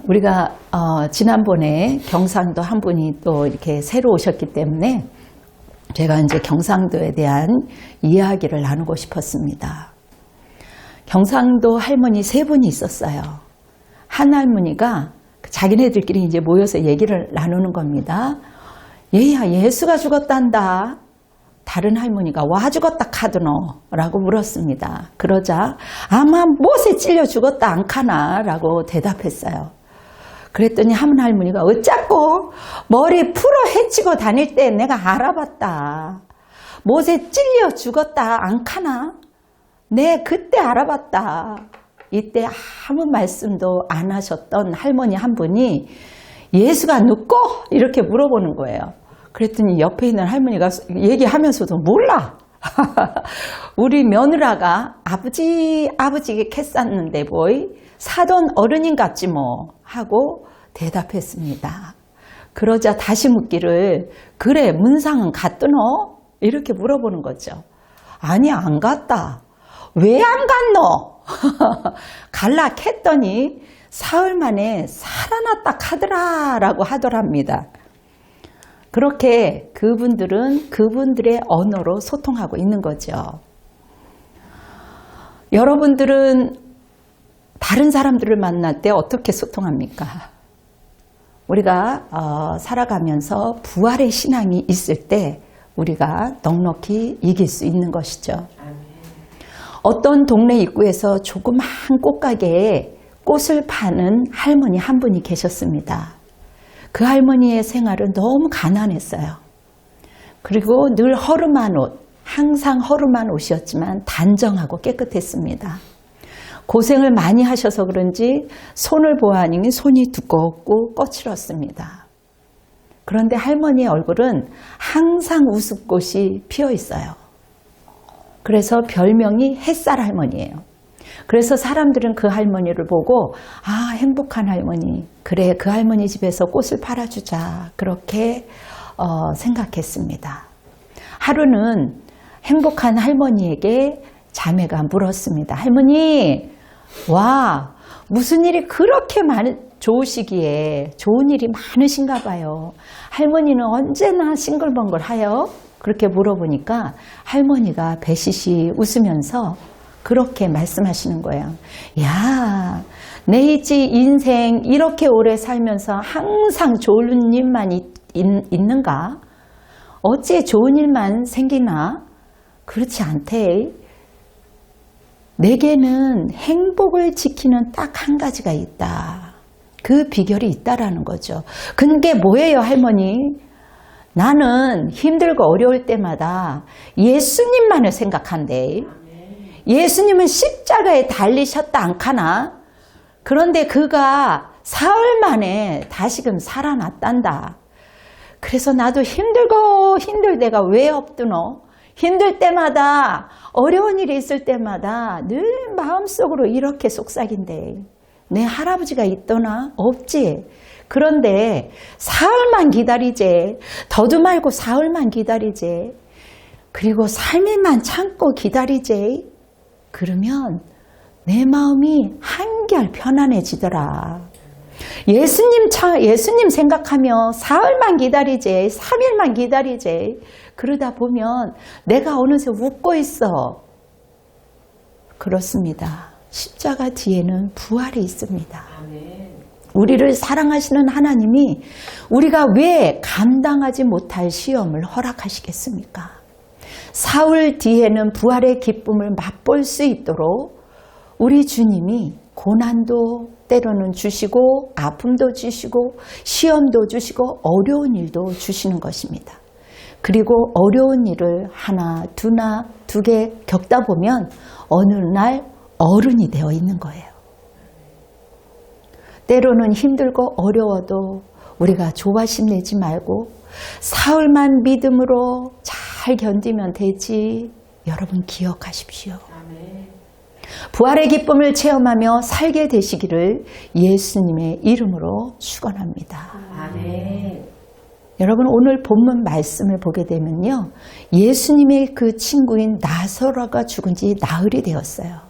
우리가 지난번에 경상도 한 분이 또 이렇게 새로 오셨기 때문에 제가 이제 경상도에 대한 이야기를 나누고 싶었습니다. 경상도 할머니 세 분이 있었어요. 한 할머니가 자기네들끼리 이제 모여서 얘기를 나누는 겁니다. 얘야, 예수가 죽었단다. 다른 할머니가 와 죽었다 카드노? 라고 물었습니다. 그러자 아마 못에 찔려 죽었다 안카나? 라고 대답했어요. 그랬더니 한 할머니가 어쩌고 머리 풀어 헤치고 다닐 때 내가 알아봤다. 못에 찔려 죽었다 안카나? 네, 그때 알아봤다. 이때 아무 말씀도 안 하셨던 할머니 한 분이 예수가 누구? 이렇게 물어보는 거예요. 그랬더니 옆에 있는 할머니가 얘기하면서도 몰라. 우리 며느라가 아버지게 캤었는데 보이 사돈 어른인 같지 뭐 하고 대답했습니다. 그러자 다시 묻기를 그래 문상은 갔더노? 이렇게 물어보는 거죠. 아니 안 갔다. 왜 안 갔노? 갈라 캤더니 사흘 만에 살아났다 카더라 라고 하더랍니다. 그렇게 그분들은 그분들의 언어로 소통하고 있는 거죠. 여러분들은 다른 사람들을 만날 때 어떻게 소통합니까? 우리가 살아가면서 부활의 신앙이 있을 때 우리가 넉넉히 이길 수 있는 것이죠. 어떤 동네 입구에서 조그만 꽃가게에 꽃을 파는 할머니 한 분이 계셨습니다. 그 할머니의 생활은 너무 가난했어요. 그리고 늘 허름한 옷, 항상 허름한 옷이었지만 단정하고 깨끗했습니다. 고생을 많이 하셔서 그런지 손을 보아하니 손이 두껍고 거칠었습니다. 그런데 할머니의 얼굴은 항상 웃음꽃이 피어 있어요. 그래서 별명이 햇살 할머니예요. 그래서 사람들은 그 할머니를 보고 행복한 할머니, 그래 그 할머니 집에서 꽃을 팔아주자 그렇게 생각했습니다. 하루는 행복한 할머니에게 자매가 물었습니다. 할머니, 와 무슨 일이 그렇게 좋으시기에 좋은 일이 많으신가 봐요. 할머니는 언제나 싱글벙글하여? 그렇게 물어보니까 할머니가 배시시 웃으면서 그렇게 말씀하시는 거예요. 야, 내 인생 이렇게 오래 살면서 항상 좋은 일만 있는가? 어째 좋은 일만 생기나? 그렇지 않대. 내게는 행복을 지키는 딱 한 가지가 있다. 그 비결이 있다라는 거죠. 근데 뭐예요, 할머니? 나는 힘들고 어려울 때마다 예수님만을 생각한대. 예수님은 십자가에 달리셨다 안카나? 그런데 그가 사흘 만에 다시금 살아났단다. 그래서 나도 힘들고 힘들 때가 왜 없드노? 힘들 때마다 어려운 일이 있을 때마다 늘 마음속으로 이렇게 속삭인대. 내 할아버지가 있더나? 없지. 그런데 사흘만 기다리제. 더도 말고 사흘만 기다리제. 그리고 3일만 참고 기다리제. 그러면 내 마음이 한결 편안해지더라. 예수님 생각하며 사흘만 기다리제, 3일만 기다리제. 그러다 보면 내가 어느새 웃고 있어. 그렇습니다. 십자가 뒤에는 부활이 있습니다. 우리를 사랑하시는 하나님이 우리가 왜 감당하지 못할 시험을 허락하시겠습니까? 사흘 뒤에는 부활의 기쁨을 맛볼 수 있도록 우리 주님이 고난도 때로는 주시고 아픔도 주시고 시험도 주시고 어려운 일도 주시는 것입니다. 그리고 어려운 일을 하나, 두 개 겪다 보면 어느 날 어른이 되어 있는 거예요. 때로는 힘들고 어려워도 우리가 조바심 내지 말고 사흘만 믿음으로 잘 견디면 되지. 여러분 기억하십시오. 부활의 기쁨을 체험하며 살게 되시기를 예수님의 이름으로 축원합니다. 아멘. 여러분 오늘 본문 말씀을 보게 되면요. 예수님의 그 친구인 나사로가 죽은 지 나흘이 되었어요.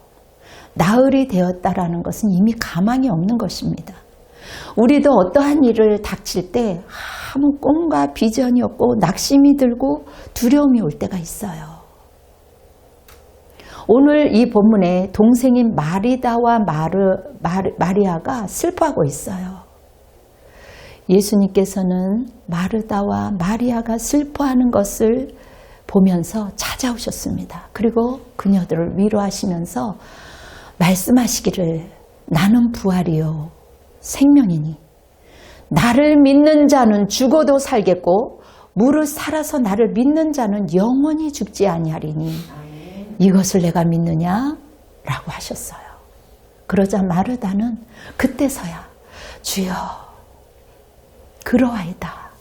나흘이 되었다라는 것은 이미 가망이 없는 것입니다. 우리도 어떠한 일을 닥칠 때 아무 꿈과 비전이 없고 낙심이 들고 두려움이 올 때가 있어요. 오늘 이 본문에 동생인 마리다와 마리아가 슬퍼하고 있어요. 예수님께서는 마르다와 마리아가 슬퍼하는 것을 보면서 찾아오셨습니다. 그리고 그녀들을 위로하시면서 말씀하시기를 나는 부활이요 생명이니 나를 믿는 자는 죽어도 살겠고 무릇 살아서 나를 믿는 자는 영원히 죽지 아니하리니 이것을 내가 믿느냐? 라고 하셨어요. 그러자 마르다는 그때서야 주여 그러하이다.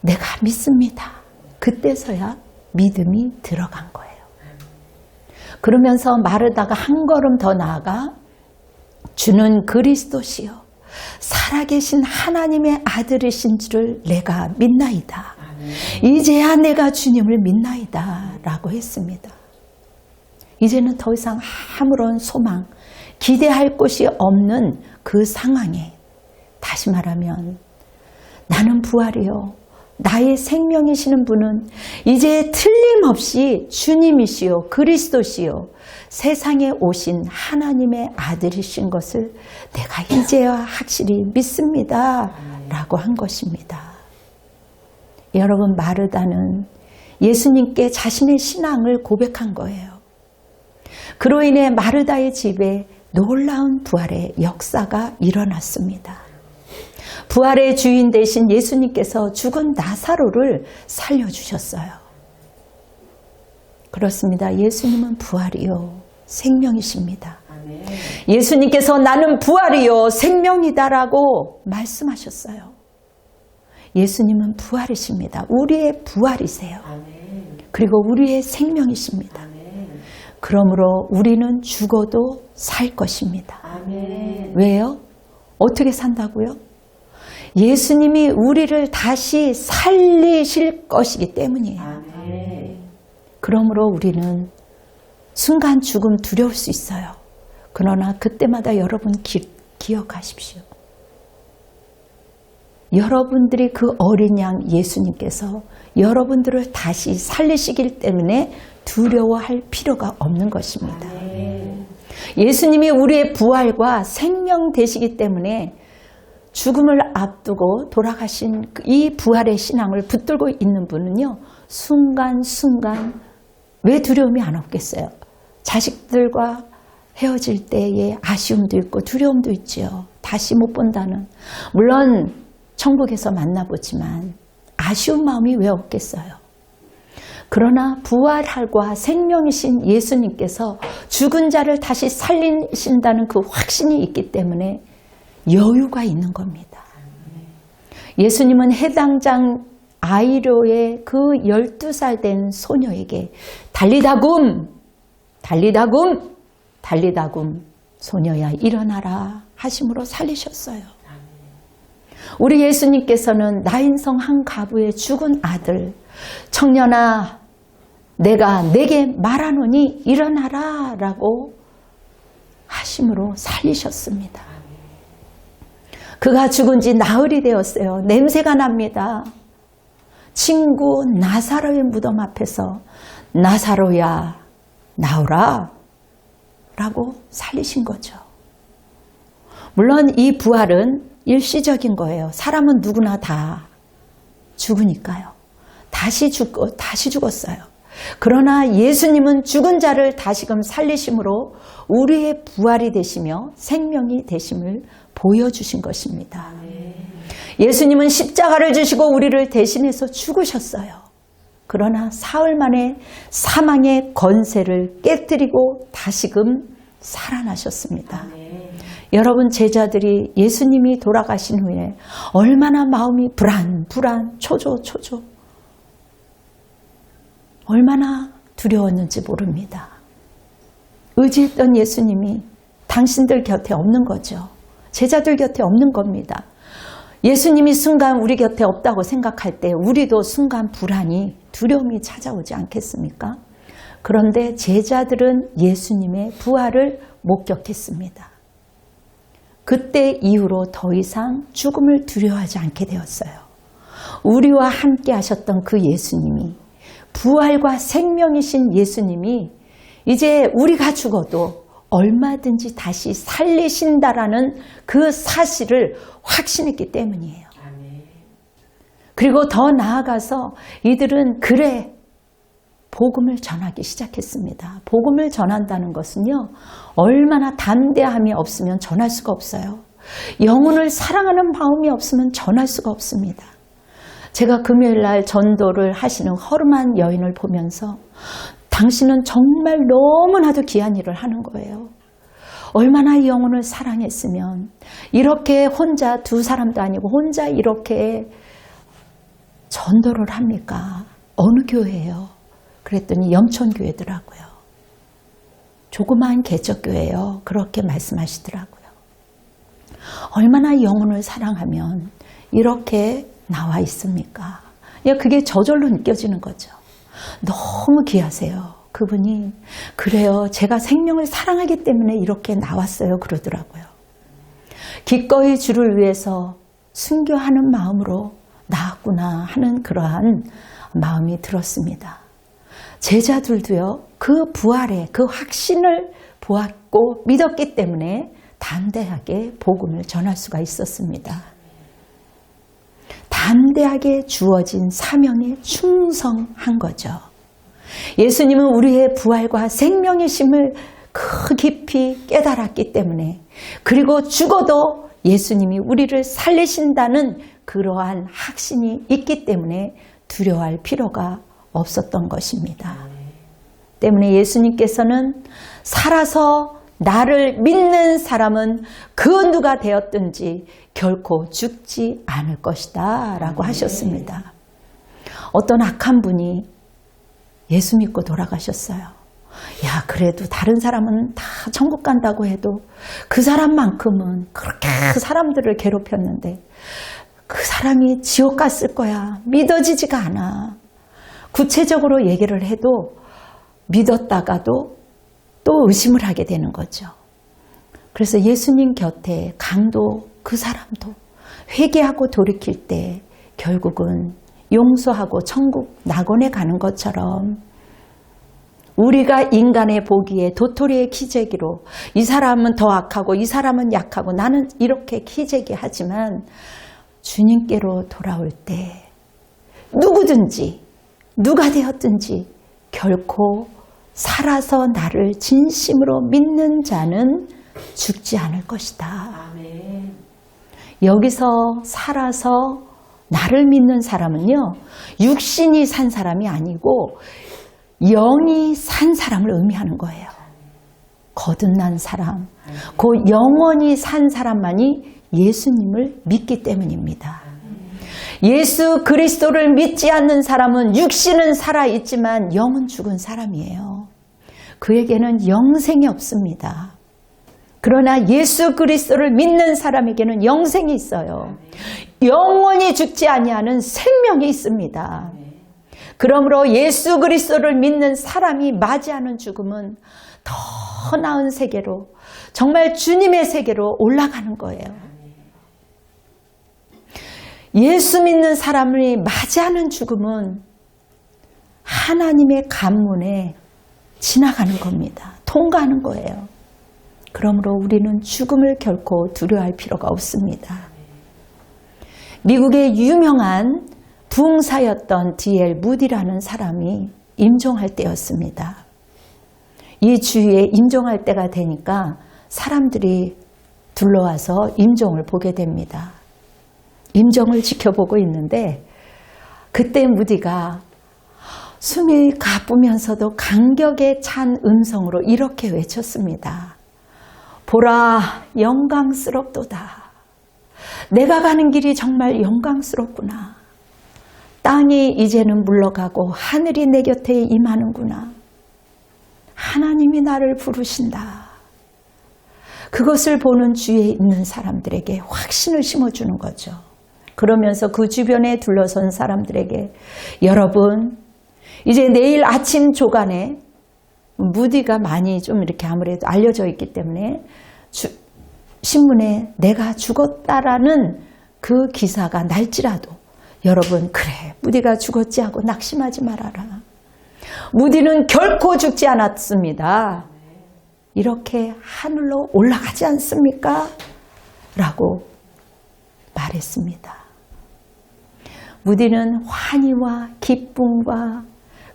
내가 믿습니다. 그때서야 믿음이 들어간 거예요. 그러면서 마르다가 한 걸음 더 나아가 주는 그리스도시요 살아계신 하나님의 아들이신 줄을 내가 믿나이다. 이제야 내가 주님을 믿나이다 라고 했습니다. 이제는 더 이상 아무런 소망, 기대할 곳이 없는 그 상황에 다시 말하면 나는 부활이요 나의 생명이시는 분은 이제 틀림없이 주님이시요 그리스도시요 세상에 오신 하나님의 아들이신 것을 내가 이제야 확실히 믿습니다 라고 한 것입니다. 여러분 마르다는 예수님께 자신의 신앙을 고백한 거예요. 그로 인해 마르다의 집에 놀라운 부활의 역사가 일어났습니다. 부활의 주인 되신 예수님께서 죽은 나사로를 살려주셨어요. 그렇습니다. 예수님은 부활이요 생명이십니다. 예수님께서 나는 부활이요 생명이다라고 말씀하셨어요. 예수님은 부활이십니다. 우리의 부활이세요. 그리고 우리의 생명이십니다. 그러므로 우리는 죽어도 살 것입니다. 왜요? 어떻게 산다고요? 예수님이 우리를 다시 살리실 것이기 때문이에요. 그러므로 우리는 순간 죽음 두려울 수 있어요. 그러나 그때마다 여러분 기억하십시오. 여러분들이 그 어린 양 예수님께서 여러분들을 다시 살리시기 때문에 두려워할 필요가 없는 것입니다. 예수님이 우리의 부활과 생명 되시기 때문에 죽음을 앞두고 돌아가신 이 부활의 신앙을 붙들고 있는 분은요. 순간순간 왜 두려움이 안 없겠어요? 자식들과 헤어질 때의 아쉬움도 있고 두려움도 있죠. 다시 못 본다는. 물론 천국에서 만나보지만 아쉬운 마음이 왜 없겠어요? 그러나 부활과 생명이신 예수님께서 죽은 자를 다시 살리신다는 그 확신이 있기 때문에 여유가 있는 겁니다. 예수님은 해당장 아이로의 그 12살 된 소녀에게 달리다굼 달리다굼 달리다굼 소녀야 일어나라 하심으로 살리셨어요. 우리 예수님께서는 나인성 한 가부의 죽은 아들 청년아 내가 내게 말하노니 일어나라 라고 하심으로 살리셨습니다. 그가 죽은 지 나흘이 되었어요. 냄새가 납니다. 친구 나사로의 무덤 앞에서 나사로야 나오라 라고 살리신 거죠. 물론 이 부활은 일시적인 거예요. 사람은 누구나 다 죽으니까요. 다시 죽었어요. 그러나 예수님은 죽은 자를 다시금 살리심으로 우리의 부활이 되시며 생명이 되심을 보여주신 것입니다. 예수님은 십자가를 지시고 우리를 대신해서 죽으셨어요. 그러나 사흘 만에 사망의 권세를 깨뜨리고 다시금 살아나셨습니다. 여러분 제자들이 예수님이 돌아가신 후에 얼마나 마음이 불안 초조 얼마나 두려웠는지 모릅니다. 의지했던 예수님이 당신들 곁에 없는 거죠. 제자들 곁에 없는 겁니다. 예수님이 순간 우리 곁에 없다고 생각할 때 우리도 순간 불안이 두려움이 찾아오지 않겠습니까? 그런데 제자들은 예수님의 부활을 목격했습니다. 그때 이후로 더 이상 죽음을 두려워하지 않게 되었어요. 우리와 함께 하셨던 그 예수님이, 부활과 생명이신 예수님이 이제 우리가 죽어도 얼마든지 다시 살리신다라는 그 사실을 확신했기 때문이에요. 그리고 더 나아가서 이들은 그래, 복음을 전하기 시작했습니다. 복음을 전한다는 것은요, 얼마나 담대함이 없으면 전할 수가 없어요. 영혼을 사랑하는 마음이 없으면 전할 수가 없습니다. 제가 금요일날 전도를 하시는 허름한 여인을 보면서 당신은 정말 너무나도 귀한 일을 하는 거예요. 얼마나 영혼을 사랑했으면 이렇게 혼자, 두 사람도 아니고 혼자 이렇게 전도를 합니까? 어느 교회예요? 그랬더니 염천교회더라고요. 조그마한 개척교회예요. 그렇게 말씀하시더라고요. 얼마나 영혼을 사랑하면 이렇게 나와 있습니까? 그게 저절로 느껴지는 거죠. 너무 귀하세요. 그분이 그래요. 제가 생명을 사랑하기 때문에 이렇게 나왔어요. 그러더라고요. 기꺼이 주를 위해서 순교하는 마음으로 나왔구나 하는 그러한 마음이 들었습니다. 제자들도요. 그 부활의 그 확신을 보았고 믿었기 때문에 담대하게 복음을 전할 수가 있었습니다. 담대하게 주어진 사명에 충성한 거죠. 예수님은 우리의 부활과 생명이심을 깊이 깨달았기 때문에, 그리고 죽어도 예수님이 우리를 살리신다는 그러한 확신이 있기 때문에 두려워할 필요가 없었던 것입니다. 때문에 예수님께서는 살아서 나를 믿는 사람은 그 누가 되었든지 결코 죽지 않을 것이다 라고 하셨습니다. 어떤 악한 분이 예수 믿고 돌아가셨어요. 야, 그래도 다른 사람은 다 천국 간다고 해도 그 사람만큼은 그렇게 사람들을 괴롭혔는데 그 사람이 지옥 갔을 거야. 믿어지지가 않아. 구체적으로 얘기를 해도 믿었다가도 또 의심을 하게 되는 거죠. 그래서 예수님 곁에 강도 그 사람도 회개하고 돌이킬 때 결국은 용서하고 천국 낙원에 가는 것처럼, 우리가 인간의 보기에 도토리의 기재기로 이 사람은 더 악하고 이 사람은 약하고 나는 이렇게 기재기하지만 주님께로 돌아올 때 누구든지 누가 되었든지 결코 살아서 나를 진심으로 믿는 자는 죽지 않을 것이다. 아멘. 여기서 살아서 나를 믿는 사람은요, 육신이 산 사람이 아니고 영이 산 사람을 의미하는 거예요. 거듭난 사람, 그 영원히 산 사람만이 예수님을 믿기 때문입니다. 예수 그리스도를 믿지 않는 사람은 육신은 살아있지만 영은 죽은 사람이에요. 그에게는 영생이 없습니다. 그러나 예수 그리스도를 믿는 사람에게는 영생이 있어요. 영원히 죽지 아니하는 생명이 있습니다. 그러므로 예수 그리스도를 믿는 사람이 맞이하는 죽음은 더 나은 세계로, 정말 주님의 세계로 올라가는 거예요. 예수 믿는 사람이 맞이하는 죽음은 하나님의 관문에 지나가는 겁니다. 통과하는 거예요. 그러므로 우리는 죽음을 결코 두려워할 필요가 없습니다. 미국의 유명한 부흥사였던 D.L. 무디라는 사람이 임종할 때였습니다. 이 주위에 임종할 때가 되니까 사람들이 둘러와서 임종을 보게 됩니다. 임종을 지켜보고 있는데 그때 무디가 숨이 가쁘면서도 감격에 찬 음성으로 이렇게 외쳤습니다. 보라, 영광스럽도다. 내가 가는 길이 정말 영광스럽구나. 땅이 이제는 물러가고 하늘이 내 곁에 임하는구나. 하나님이 나를 부르신다. 그것을 보는 주위에 있는 사람들에게 확신을 심어주는 거죠. 그러면서 그 주변에 둘러선 사람들에게, 여러분, 이제 내일 아침 조간에 무디가 많이 좀 이렇게 아무래도 알려져 있기 때문에 신문에 내가 죽었다라는 그 기사가 날지라도 여러분, 그래, 무디가 죽었지 하고 낙심하지 말아라. 무디는 결코 죽지 않았습니다. 이렇게 하늘로 올라가지 않습니까? 라고 말했습니다. 무디는 환희와 기쁨과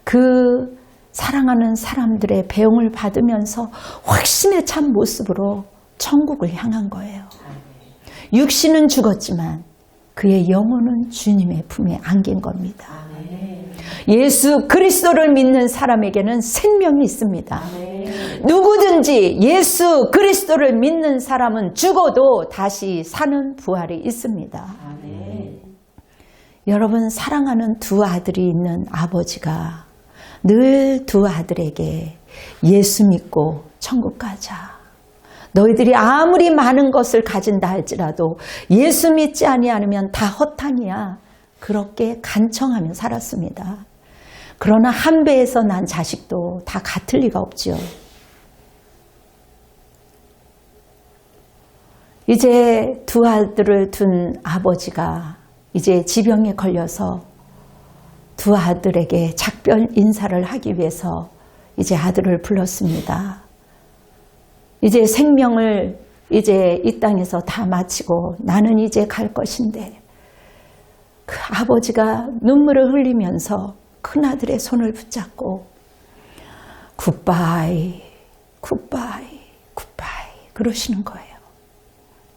그 사랑하는 사람들의 배웅을 받으면서 확신에 찬 모습으로 천국을 향한 거예요. 육신은 죽었지만 그의 영혼은 주님의 품에 안긴 겁니다. 예수 그리스도를 믿는 사람에게는 생명이 있습니다. 누구든지 예수 그리스도를 믿는 사람은 죽어도 다시 사는 부활이 있습니다. 여러분, 사랑하는 두 아들이 있는 아버지가 늘 두 아들에게 예수 믿고 천국 가자. 너희들이 아무리 많은 것을 가진다 할지라도 예수 믿지 아니하면 다 허탕이야. 그렇게 간청하며 살았습니다. 그러나 한 배에서 난 자식도 다 같을 리가 없지요. 이제 두 아들을 둔 아버지가 이제 지병에 걸려서 두 아들에게 작별 인사를 하기 위해서 이제 아들을 불렀습니다. 이제 생명을 이제 이 땅에서 다 마치고 나는 이제 갈 것인데, 그 아버지가 눈물을 흘리면서 큰아들의 손을 붙잡고 굿바이, 굿바이, 굿바이 그러시는 거예요.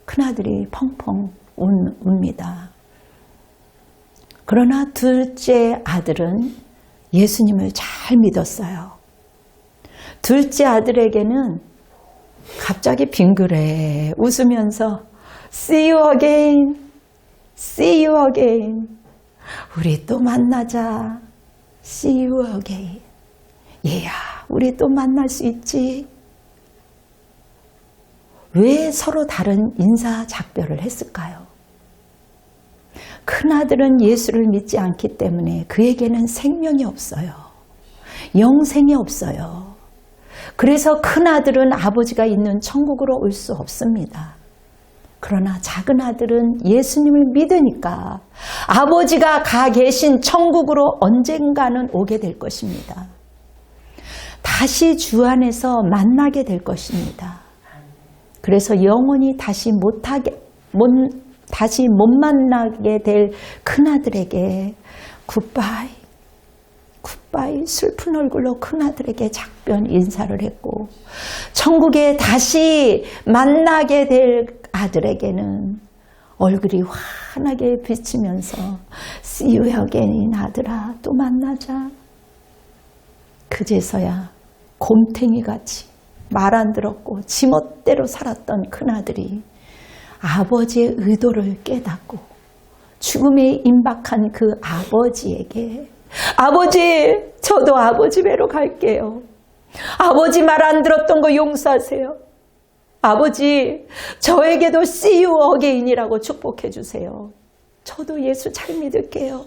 큰아들이 펑펑 웁니다. 그러나 둘째 아들은 예수님을 잘 믿었어요. 둘째 아들에게는 갑자기 빙그레 웃으면서 See you again, see you again. 우리 또 만나자. See you again. 얘야, 우리 또 만날 수 있지. 왜 서로 다른 인사 작별을 했을까요? 큰아들은 예수를 믿지 않기 때문에 그에게는 생명이 없어요. 영생이 없어요. 그래서 큰아들은 아버지가 있는 천국으로 올 수 없습니다. 그러나 작은 아들은 예수님을 믿으니까 아버지가 가 계신 천국으로 언젠가는 오게 될 것입니다. 다시 주 안에서 만나게 될 것입니다. 그래서 영원히 다시 못 만나게 될 큰아들에게 굿바이, 굿바이 슬픈 얼굴로 큰아들에게 작별 인사를 했고, 천국에 다시 만나게 될 아들에게는 얼굴이 환하게 비치면서 See you again, 아들아, 또 만나자. 그제서야 곰탱이같이 말 안 들었고 지멋대로 살았던 큰아들이 아버지의 의도를 깨닫고 죽음에 임박한 그 아버지에게 아버지, 저도 아버지 배로 갈게요. 아버지 말 안 들었던 거 용서하세요. 아버지, 저에게도 See you again이라고 축복해 주세요. 저도 예수 잘 믿을게요.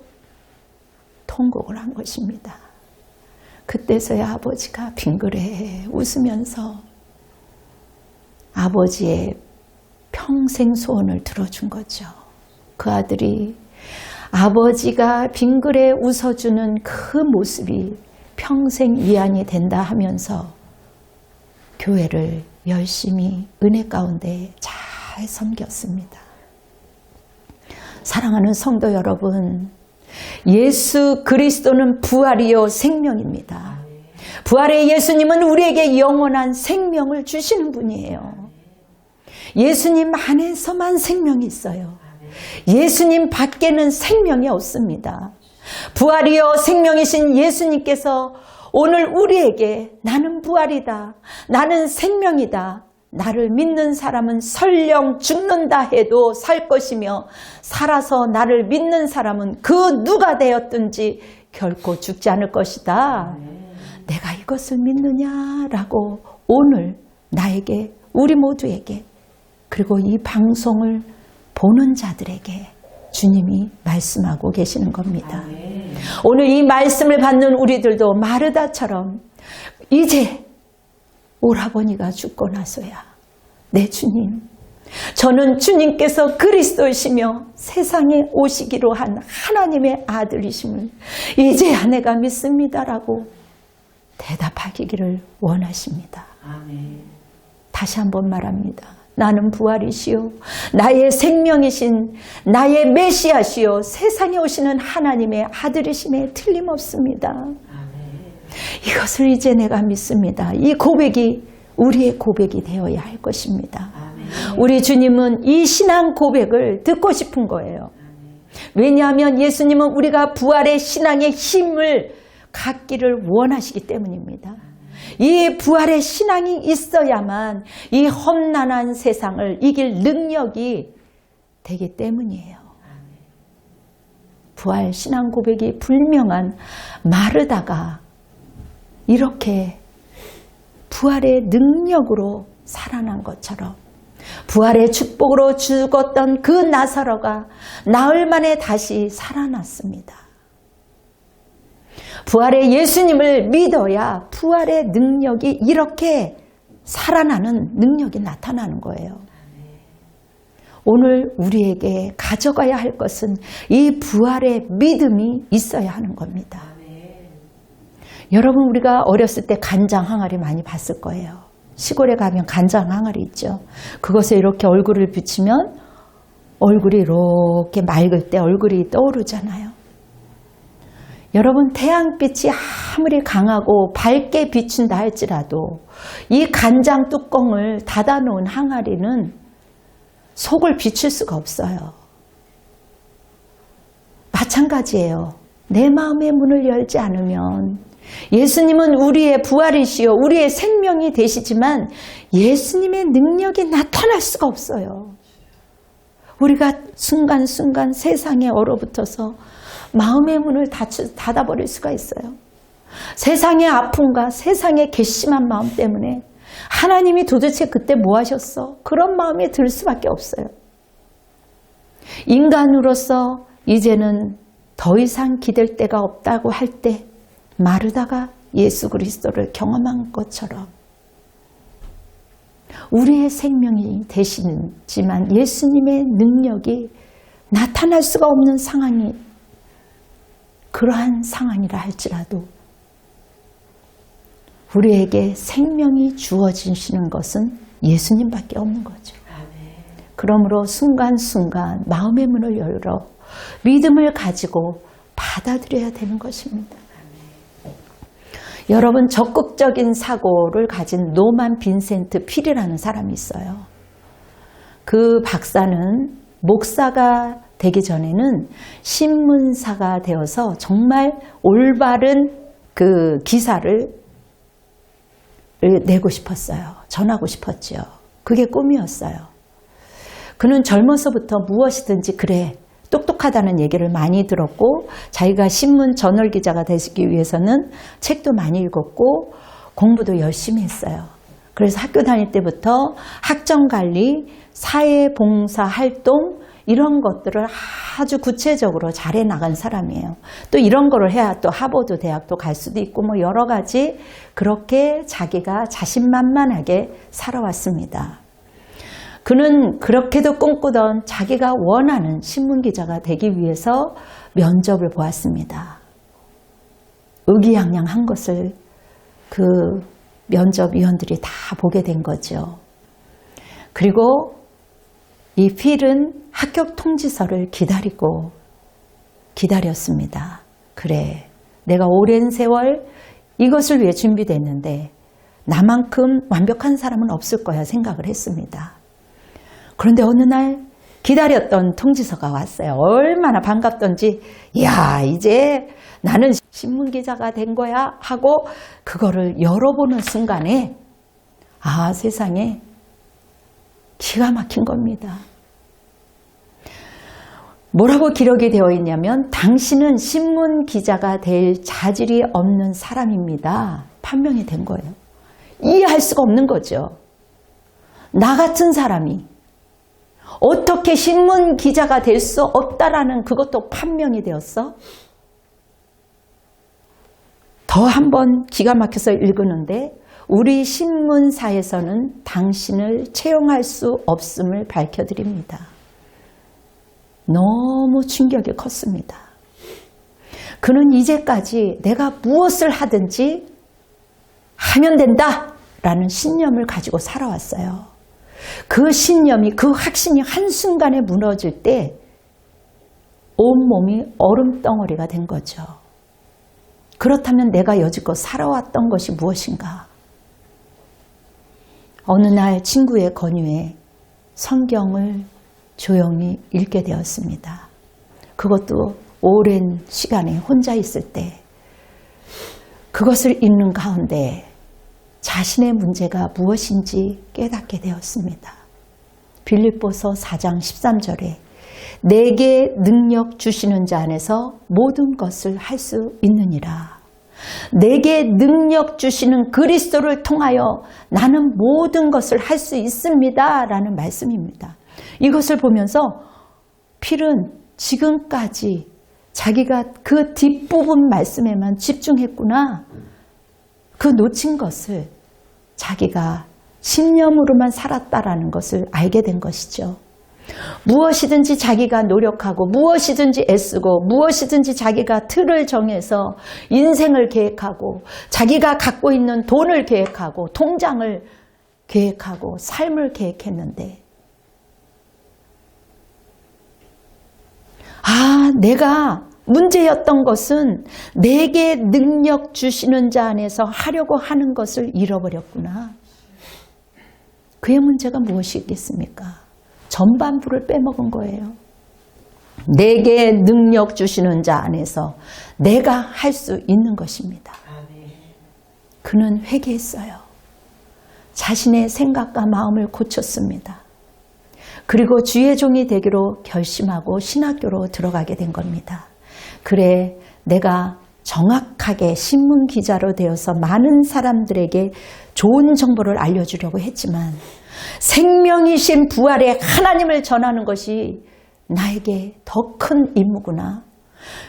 통곡을 한 것입니다. 그때서야 아버지가 빙그레 웃으면서 아버지의 평생 소원을 들어준 거죠. 그 아들이 아버지가 빙그레 웃어주는 그 모습이 평생 위안이 된다 하면서 교회를 열심히 은혜 가운데 잘 섬겼습니다. 사랑하는 성도 여러분, 예수 그리스도는 부활이요 생명입니다. 부활의 예수님은 우리에게 영원한 생명을 주시는 분이에요. 예수님 안에서만 생명이 있어요. 예수님 밖에는 생명이 없습니다. 부활이요 생명이신 예수님께서 오늘 우리에게 나는 부활이다, 나는 생명이다, 나를 믿는 사람은 설령 죽는다 해도 살 것이며 살아서 나를 믿는 사람은 그 누가 되었든지 결코 죽지 않을 것이다. 내가 이것을 믿느냐라고 오늘 나에게, 우리 모두에게, 그리고 이 방송을 보는 자들에게 주님이 말씀하고 계시는 겁니다. 오늘 이 말씀을 받는 우리들도 마르다처럼 이제 오라버니가 죽고 나서야 내 주님, 저는 주님께서 그리스도이시며 세상에 오시기로 한 하나님의 아들이심을 이제야 내가 믿습니다라고 대답하기를 원하십니다. 아멘. 다시 한번 말합니다. 나는 부활이시요 나의 생명이신 나의 메시아시요 세상에 오시는 하나님의 아들이심에 틀림없습니다. 아멘. 이것을 이제 내가 믿습니다. 이 고백이 우리의 고백이 되어야 할 것입니다. 아멘. 우리 주님은 이 신앙 고백을 듣고 싶은 거예요. 왜냐하면 예수님은 우리가 부활의 신앙의 힘을 갖기를 원하시기 때문입니다. 이 부활의 신앙이 있어야만 이 험난한 세상을 이길 능력이 되기 때문이에요. 부활 신앙 고백이 불명한 마르다가 이렇게 부활의 능력으로 살아난 것처럼 부활의 축복으로 죽었던 그 나사로가 나흘 만에 다시 살아났습니다. 부활의 예수님을 믿어야 부활의 능력이 이렇게 살아나는 능력이 나타나는 거예요. 오늘 우리에게 가져가야 할 것은 이 부활의 믿음이 있어야 하는 겁니다. 여러분, 우리가 어렸을 때 간장 항아리 많이 봤을 거예요. 시골에 가면 간장 항아리 있죠. 그것에 이렇게 얼굴을 비추면 얼굴이 이렇게 맑을 때 얼굴이 떠오르잖아요. 여러분, 태양빛이 아무리 강하고 밝게 비춘다 할지라도 이 간장 뚜껑을 닫아놓은 항아리는 속을 비출 수가 없어요. 마찬가지예요. 내 마음의 문을 열지 않으면 예수님은 우리의 부활이시요 우리의 생명이 되시지만 예수님의 능력이 나타날 수가 없어요. 우리가 순간순간 세상에 얼어붙어서 마음의 문을 닫아버릴 수가 있어요. 세상의 아픔과 세상의 괘씸한 마음 때문에 하나님이 도대체 그때 뭐 하셨어? 그런 마음이 들 수밖에 없어요. 인간으로서 이제는 더 이상 기댈 데가 없다고 할 때 마르다가 예수 그리스도를 경험한 것처럼 우리의 생명이 되시지만 예수님의 능력이 나타날 수가 없는 상황이 그러한 상황이라 할지라도 우리에게 생명이 주어지시는 것은 예수님밖에 없는 거죠. 그러므로 순간순간 마음의 문을 열어 믿음을 가지고 받아들여야 되는 것입니다. 여러분, 적극적인 사고를 가진 노만 빈센트 필이라는 사람이 있어요. 그 박사는 목사가 되기 전에는 신문사가 되어서 정말 올바른 그 기사를 내고 싶었어요. 전하고 싶었죠. 그게 꿈이었어요. 그는 젊어서부터 무엇이든지 그래 똑똑하다는 얘기를 많이 들었고 자기가 신문 저널 기자가 되기 위해서는 책도 많이 읽었고 공부도 열심히 했어요. 그래서 학교 다닐 때부터 학점관리, 사회봉사활동 이런 것들을 아주 구체적으로 잘해 나간 사람이에요. 또 이런 거를 해야 또 하버드 대학도 갈 수도 있고 뭐 여러 가지 그렇게 자기가 자신만만하게 살아왔습니다. 그는 그렇게도 꿈꾸던 자기가 원하는 신문기자가 되기 위해서 면접을 보았습니다. 의기양양한 것을 그 면접위원들이 다 보게 된 거죠. 그리고 이 필은 합격 통지서를 기다렸습니다. 그래, 내가 오랜 세월 이것을 위해 준비됐는데 나만큼 완벽한 사람은 없을 거야 생각을 했습니다. 그런데 어느 날 기다렸던 통지서가 왔어요. 얼마나 반갑던지, 야, 이제 나는 신문기자가 된 거야 하고 그거를 열어보는 순간에 아, 세상에 기가 막힌 겁니다. 뭐라고 기록이 되어 있냐면 당신은 신문기자가 될 자질이 없는 사람입니다. 판명이 된 거예요. 이해할 수가 없는 거죠. 나 같은 사람이 어떻게 신문기자가 될 수 없다라는 그것도 판명이 되었어? 더 한 번 기가 막혀서 읽었는데 우리 신문사에서는 당신을 채용할 수 없음을 밝혀드립니다. 너무 충격이 컸습니다. 그는 이제까지 내가 무엇을 하든지 하면 된다 라는 신념을 가지고 살아왔어요. 그 신념이, 그 확신이 한순간에 무너질 때 온몸이 얼음덩어리가 된 거죠. 그렇다면 내가 여지껏 살아왔던 것이 무엇인가? 어느 날 친구의 권유에 성경을 조용히 읽게 되었습니다. 그것도 오랜 시간에 혼자 있을 때 그것을 읽는 가운데 자신의 문제가 무엇인지 깨닫게 되었습니다. 빌립보서 4장 13절에 내게 능력 주시는 자 안에서 모든 것을 할 수 있느니라. 내게 능력 주시는 그리스도를 통하여 나는 모든 것을 할 수 있습니다 라는 말씀입니다. 이것을 보면서 필은 지금까지 자기가 그 뒷부분 말씀에만 집중했구나. 그 놓친 것을 자기가 신념으로만 살았다라는 것을 알게 된 것이죠. 무엇이든지 자기가 노력하고 무엇이든지 애쓰고 무엇이든지 자기가 틀을 정해서 인생을 계획하고 자기가 갖고 있는 돈을 계획하고 통장을 계획하고 삶을 계획했는데 내가 문제였던 것은 내게 능력 주시는 자 안에서 하려고 하는 것을 잃어버렸구나. 그의 문제가 무엇이겠습니까? 전반부를 빼먹은 거예요. 내게 능력 주시는 자 안에서 내가 할 수 있는 것입니다. 그는 회개했어요. 자신의 생각과 마음을 고쳤습니다. 그리고 주의 종이 되기로 결심하고 신학교로 들어가게 된 겁니다. 그래, 내가 정확하게 신문 기자로 되어서 많은 사람들에게 좋은 정보를 알려주려고 했지만 생명이신 부활의 하나님을 전하는 것이 나에게 더 큰 임무구나,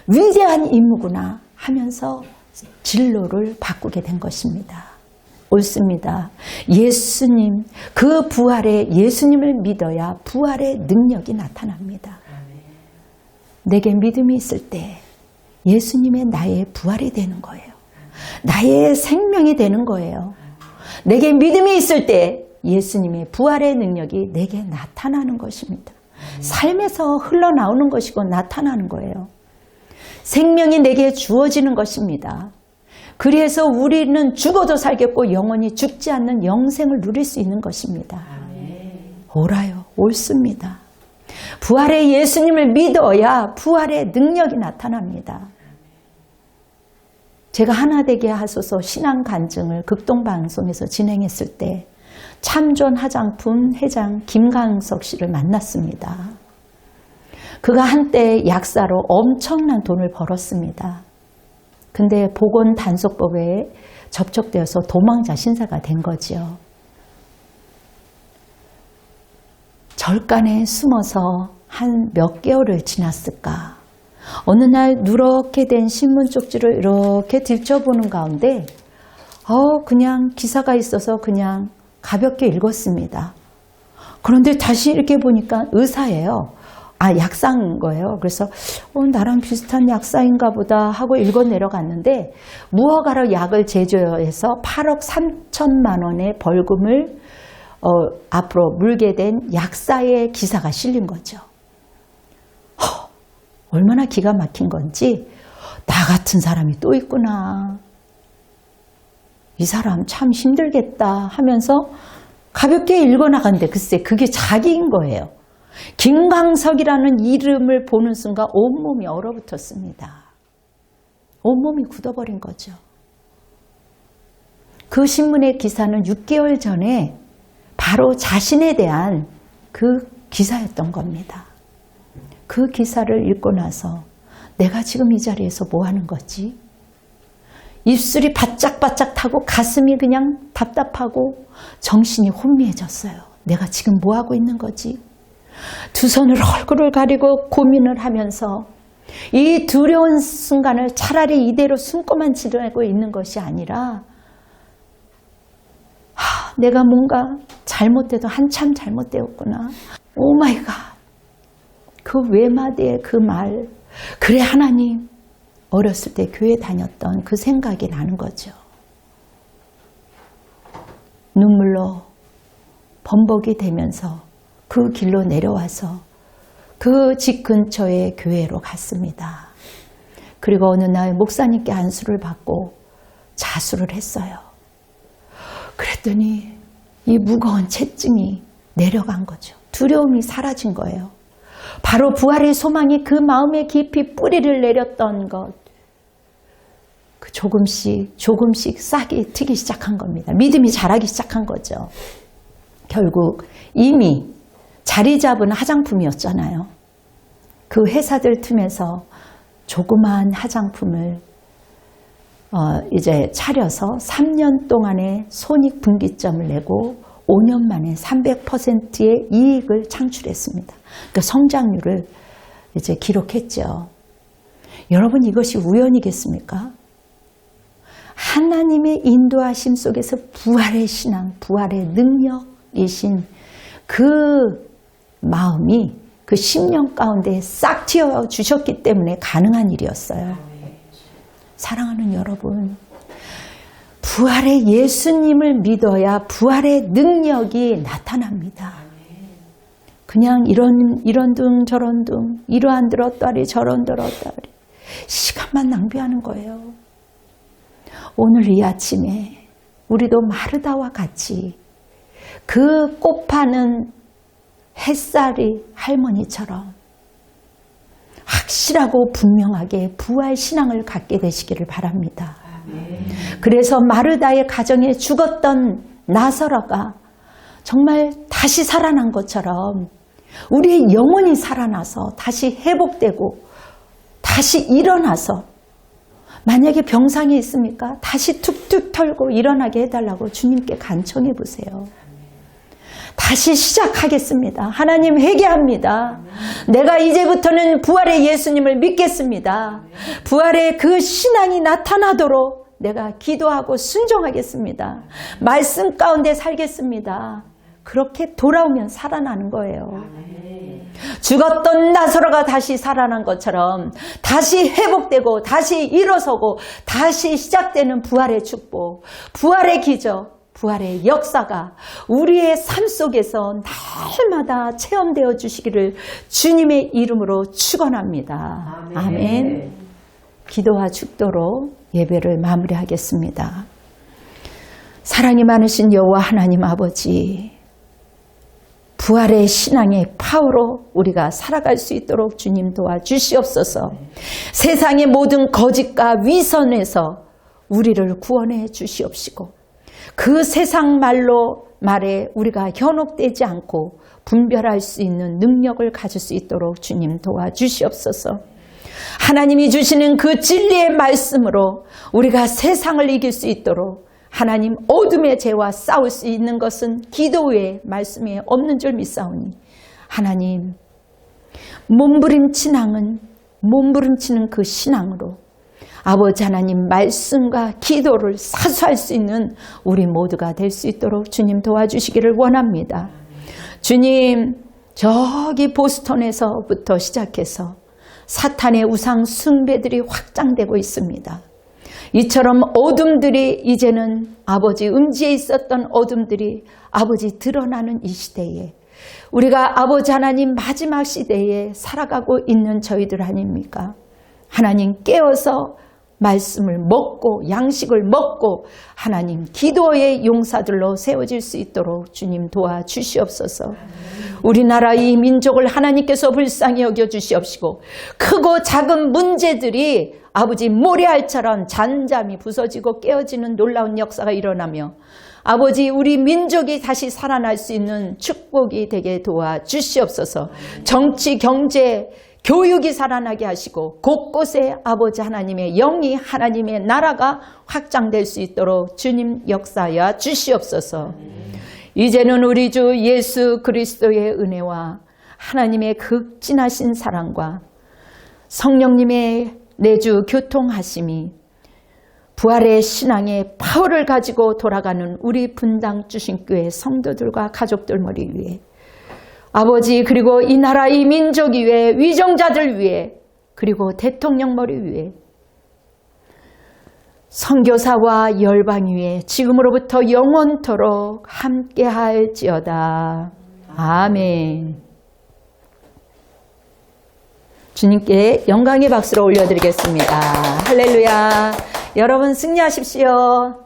위대한 임무구나 하면서 진로를 바꾸게 된 것입니다. 옳습니다. 예수님, 그 부활의 예수님을 믿어야 부활의 능력이 나타납니다. 내게 믿음이 있을 때 예수님의 나의 부활이 되는 거예요. 나의 생명이 되는 거예요. 내게 믿음이 있을 때 예수님의 부활의 능력이 내게 나타나는 것입니다. 삶에서 흘러나오는 것이고 나타나는 거예요. 생명이 내게 주어지는 것입니다. 그래서 우리는 죽어도 살겠고 영원히 죽지 않는 영생을 누릴 수 있는 것입니다. 옳아요. 옳습니다. 부활의 예수님을 믿어야 부활의 능력이 나타납니다. 제가 하나되게 하소서 신앙 간증을 극동방송에서 진행했을 때 참존 화장품 회장 김강석 씨를 만났습니다. 그가 한때 약사로 엄청난 돈을 벌었습니다. 근데 보건단속법에 접촉되어서 도망자 신사가 된 거죠. 절간에 숨어서 한 몇 개월을 지났을까. 어느 날 누렇게 된 신문 쪽지를 이렇게 들춰보는 가운데 그냥 기사가 있어서 그냥 가볍게 읽었습니다. 그런데 다시 이렇게 보니까 의사예요. 약사인 거예요. 그래서 나랑 비슷한 약사인가 보다 하고 읽어 내려갔는데 무허가로 약을 제조해서 8억 3천만 원의 벌금을 앞으로 물게 된 약사의 기사가 실린 거죠. 얼마나 기가 막힌 건지 나 같은 사람이 또 있구나. 이 사람 참 힘들겠다 하면서 가볍게 읽어나갔는데 글쎄 그게 자기인 거예요. 김광석이라는 이름을 보는 순간 온몸이 얼어붙었습니다. 온몸이 굳어버린 거죠. 그 신문의 기사는 6개월 전에 바로 자신에 대한 그 기사였던 겁니다. 그 기사를 읽고 나서 내가 지금 이 자리에서 뭐 하는 거지? 입술이 바짝바짝 타고 가슴이 그냥 답답하고 정신이 혼미해졌어요. 내가 지금 뭐 하고 있는 거지? 두 손으로 얼굴을 가리고 고민을 하면서 이 두려운 순간을 차라리 이대로 숨고만 지내고 있는 것이 아니라 내가 뭔가 잘못돼도 한참 잘못되었구나. 오 마이 갓. 그 외마디의 그 말. 그래 하나님. 어렸을 때 교회 다녔던 그 생각이 나는 거죠. 눈물로 범벅이 되면서 그 길로 내려와서 그 집 근처의 교회로 갔습니다. 그리고 어느 날 목사님께 안수를 받고 자수를 했어요. 그랬더니 이 무거운 채증이 내려간 거죠. 두려움이 사라진 거예요. 바로 부활의 소망이 그 마음에 깊이 뿌리를 내렸던 것. 그 조금씩 싹이 트기 시작한 겁니다. 믿음이 자라기 시작한 거죠. 결국 이미 자리 잡은 화장품이었잖아요. 그 회사들 틈에서 조그마한 화장품을 이제 차려서 3년 동안의 손익분기점을 내고 5년 만에 300%의 이익을 창출했습니다. 그러니까 성장률을 이제 기록했죠. 여러분 이것이 우연이겠습니까? 하나님의 인도하심 속에서 부활의 신앙, 부활의 능력이신 그 마음이 그 10년 가운데 싹 튀어 주셨기 때문에 가능한 일이었어요. 사랑하는 여러분, 부활의 예수님을 믿어야 부활의 능력이 나타납니다. 그냥 이런 둥 저런 둥 이러한 들었다리 저런 들었다리 시간만 낭비하는 거예요. 오늘 이 아침에 우리도 마르다와 같이 그 꽃 파는 햇살이 할머니처럼 확실하고 분명하게 부활 신앙을 갖게 되시기를 바랍니다. 그래서 마르다의 가정에 죽었던 나사로가 정말 다시 살아난 것처럼 우리의 영혼이 살아나서 다시 회복되고 다시 일어나서 만약에 병상에 있습니까? 다시 툭툭 털고 일어나게 해달라고 주님께 간청해 보세요. 다시 시작하겠습니다. 하나님 회개합니다. 내가 이제부터는 부활의 예수님을 믿겠습니다. 부활의 그 신앙이 나타나도록 내가 기도하고 순종하겠습니다. 말씀 가운데 살겠습니다. 그렇게 돌아오면 살아나는 거예요. 죽었던 나사로가 다시 살아난 것처럼 다시 회복되고 다시 일어서고 다시 시작되는 부활의 축복, 부활의 기적, 부활의 역사가 우리의 삶 속에서 날마다 체험되어 주시기를 주님의 이름으로 축원합니다. 아멘. 기도와 축도로 예배를 마무리하겠습니다. 사랑이 많으신 여호와 하나님 아버지, 부활의 신앙의 파워로 우리가 살아갈 수 있도록 주님 도와주시옵소서. 세상의 모든 거짓과 위선에서 우리를 구원해 주시옵시고 그 세상 말에 우리가 현혹되지 않고 분별할 수 있는 능력을 가질 수 있도록 주님 도와주시옵소서. 하나님이 주시는 그 진리의 말씀으로 우리가 세상을 이길 수 있도록 하나님, 어둠의 죄와 싸울 수 있는 것은 기도 외에 말씀에 없는 줄 믿사오니 하나님, 몸부림치는 그 신앙으로 아버지 하나님 말씀과 기도를 사수할 수 있는 우리 모두가 될 수 있도록 주님 도와주시기를 원합니다. 주님, 저기 보스턴에서부터 시작해서 사탄의 우상 숭배들이 확장되고 있습니다. 이처럼 어둠들이 이제는 아버지 음지에 있었던 어둠들이 아버지 드러나는 이 시대에 우리가 아버지 하나님 마지막 시대에 살아가고 있는 저희들 아닙니까? 하나님 깨어서 말씀을 먹고 양식을 먹고 하나님 기도의 용사들로 세워질 수 있도록 주님 도와주시옵소서. 우리나라 이 민족을 하나님께서 불쌍히 여겨주시옵시고 크고 작은 문제들이 아버지 모래알처럼 잔잠이 부서지고 깨어지는 놀라운 역사가 일어나며 아버지 우리 민족이 다시 살아날 수 있는 축복이 되게 도와주시옵소서. 정치, 경제, 교육이 살아나게 하시고 곳곳에 아버지 하나님의 영이 하나님의 나라가 확장될 수 있도록 주님 역사하여 주시옵소서. 이제는 우리 주 예수 그리스도의 은혜와 하나님의 극진하신 사랑과 성령님의 내주 교통하심이 부활의 신앙의 파워를 가지고 돌아가는 우리 분당 주신교회 성도들과 가족들 머리 위에 아버지 그리고 이 나라 이 민족 위에 위정자들 위에 그리고 대통령 머리 위에 선교사와 열방 위에 지금으로부터 영원토록 함께할지어다. 아멘. 주님께 영광의 박수를 올려드리겠습니다. 할렐루야. 여러분 승리하십시오.